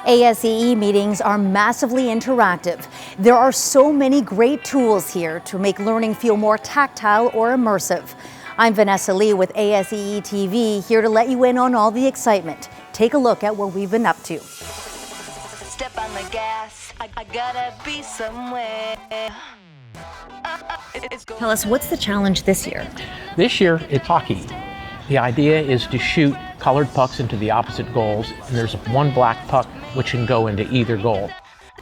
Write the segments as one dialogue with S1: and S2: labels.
S1: ASEE meetings are massively interactive. There are so many great tools here to make learning feel more tactile or immersive. I'm Vanessa Lee with ASEE TV, here to let you in on all the excitement. Take a look at what we've been up to.
S2: Step on the gas, I gotta be somewhere.
S1: Tell us, what's the challenge this year?
S3: This year, it's hockey. The idea is to shoot colored pucks into the opposite goals, and there's one black puck which can go into either goal.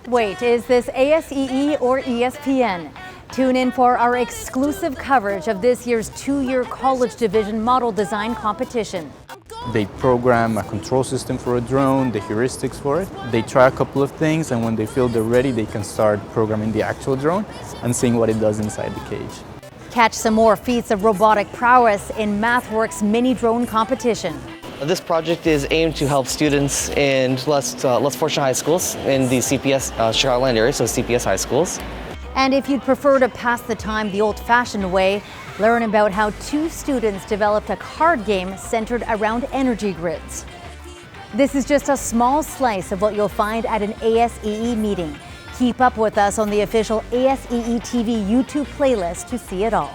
S1: Wait, is this ASEE or ESPN? Tune in for our exclusive coverage of this year's two-year college division model design competition.
S4: They program a control system for a drone, the heuristics for it. They try a couple of things, and when they feel they're ready, they can start programming the actual drone and seeing what it does inside the cage.
S1: Catch some more feats of robotic prowess in MathWorks mini drone competition.
S5: This project is aimed to help students in less fortunate high schools in the CPS Chicagoland area, so CPS high schools.
S1: And if you'd prefer to pass the time the old-fashioned way, learn about how two students developed a card game centered around energy grids. This is just a small slice of what you'll find at an ASEE meeting. Keep up with us on the official ASEE TV YouTube playlist to see it all.